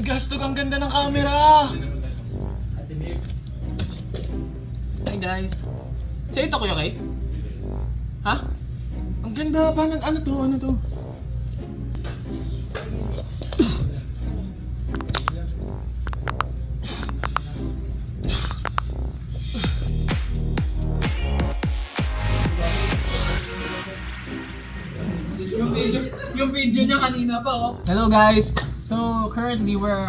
Gastog, ang ganda ng camera! Hi guys! So ito Kuya Kay? Ha? Ang ganda pa ng ano to? Yung video niya kanina pa, oh. Hello guys! So currently we're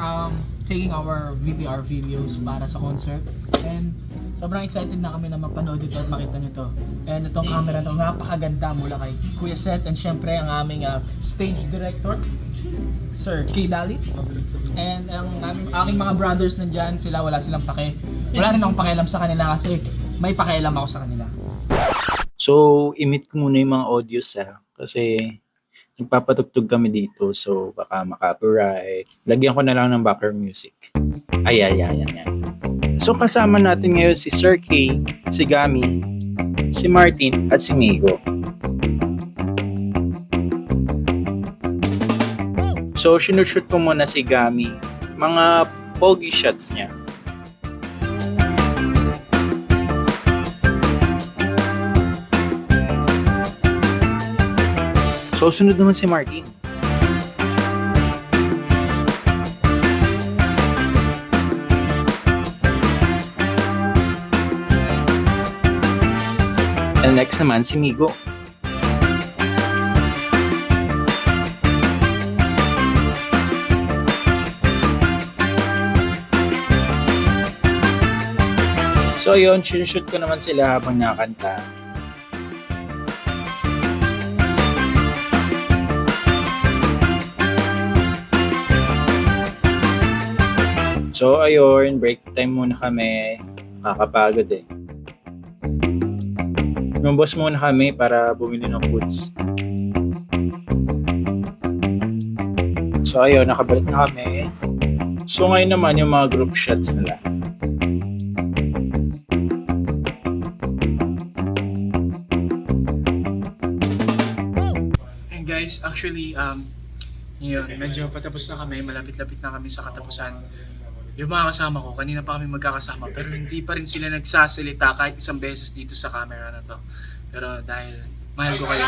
taking our VTR videos para sa concert and sobrang excited na kami na mapanood ito at makita nyo to. And itong camera to napakaganda mula kay Kuya Seth and syempre ang aming stage director Sir K. Dalit. And ang aking mga brothers nandyan, wala silang pake. Wala rin akong pakialam sa kanila kasi may pakialam ako sa kanila. So, i-mute ko muna yung mga audios kasi nagpapatugtog kami dito so baka maka-copyright. Lagyan ko na lang ng background music. Ayan. So, kasama natin ngayon si Sir K, si Gami, si Martin, at si Migo. So, sinushoot ko muna si Gami. Mga pogi shots niya. So, sunod naman si Martin. And next naman si Migo. So, yun, sinushoot ko naman sila habang nakakanta. So, ayun, break time muna kami. Kakapagod eh. Lumabas muna kami para bumili ng foods. So, ayun, nakabalik na kami. So, ngayon naman yung mga group shots nila. And guys, actually, yun, medyo patapos na kami, malapit-lapit na kami sa katapusan. Yung mga kasama ko, kanina pa kami magkakasama pero hindi pa rin sila nagsasalita kahit isang beses dito sa camera na to. Pero dahil mahal ko kayo,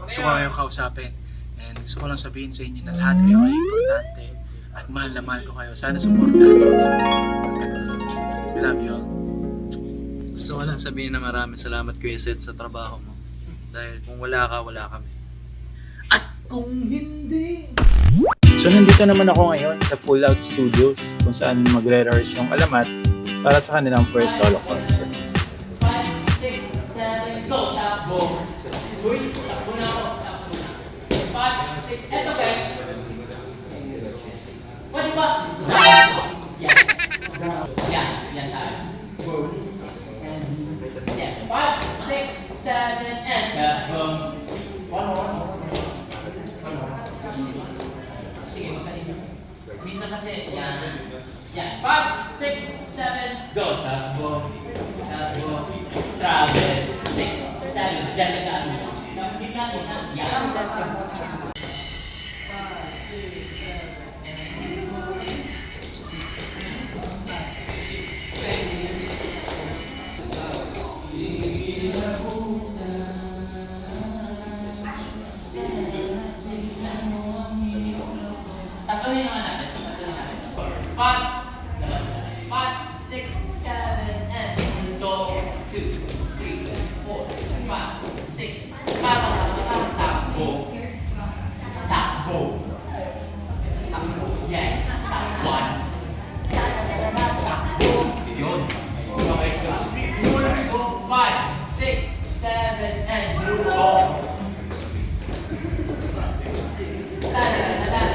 gusto ko kayo kausapin. And gusto ko lang sabihin sa inyo na lahat kayo ay importante at mahal na mahal ko kayo. Sana supportahan niyo ako. I love you all. Gusto ko lang sabihin na maraming salamat Kuya Seth sa trabaho mo. Dahil kung wala ka, wala kami. At kung hindi... So, nandito naman ako ngayon sa Full Out Studios kung saan magre-rehearse yung Alamat para sa kanilang first solo concert. 5, 6, 7, go! Takbo! Uy, takbo na ako. Takbo na. 5, 6, eto guys. Pwede ba? Yan tayo. Yes, 5, 6, 7, and sige, magkanina. Minsan kasi, yan. 5, 6, 7, go! Takbo. Travel. 6, 7, dyan lang daan mo. Gitna. Yan. Tatuhin naman natin. 5, 6, 7, and go. 2, 3, 4, 5, 6. Takbo. Takbo. Takbo. Yes. Takbo. Takbo. Yun. Okay, go. 5, 6, 7, and go.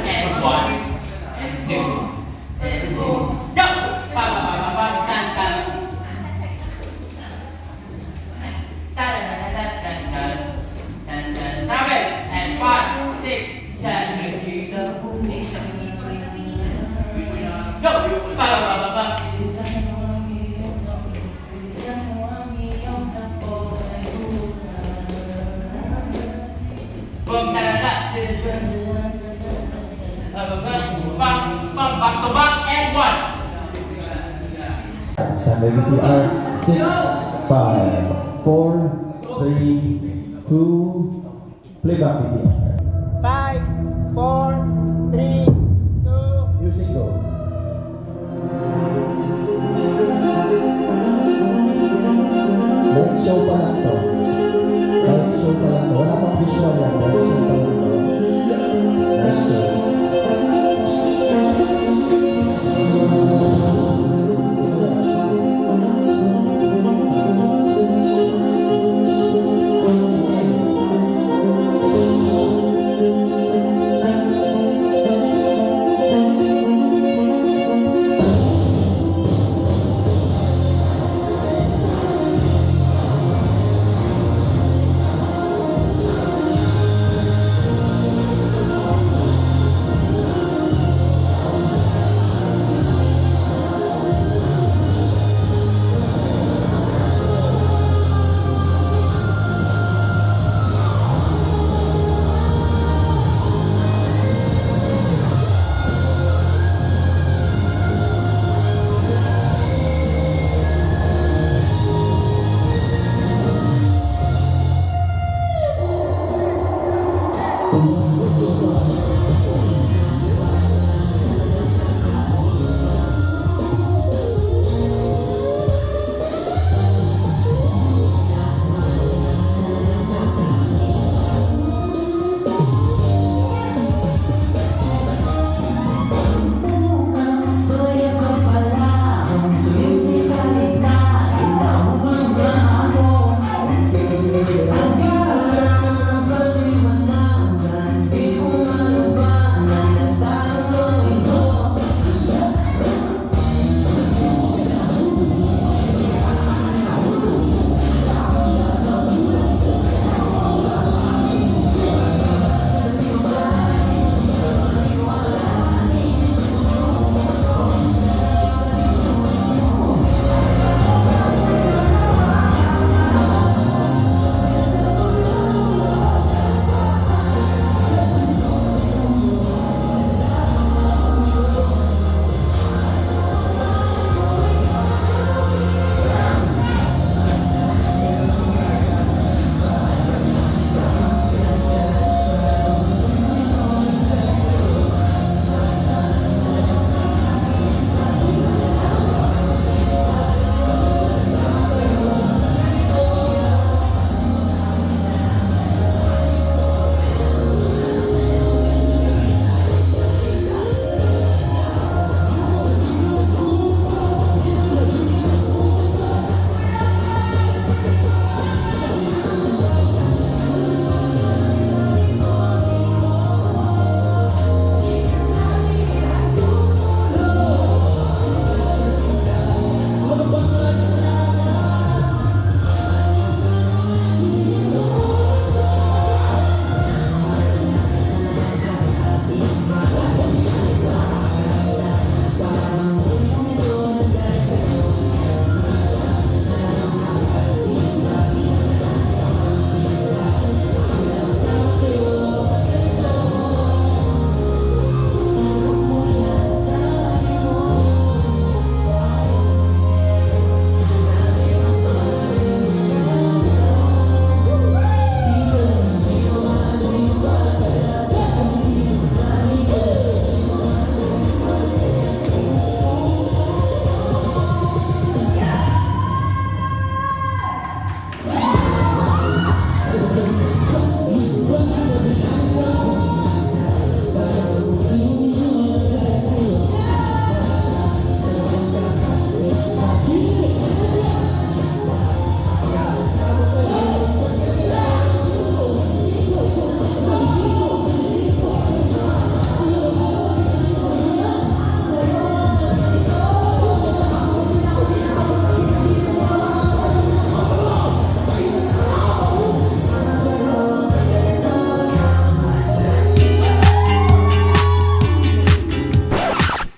And 1, and 2, and go. Go! Travel! And 5, 6, 7, go! Boom, da da da. Back to back and 1. Standby VTR, 6, 5, 4, 3, 2, playback VTR. 5, 4, 3, 2, Music go. Light show pa lang to. Light show pa lang to. Wala pang visual yan. Light show pa lang to. Light show.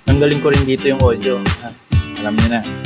Tanggalin ko rin dito yung audio. Alam niyo na.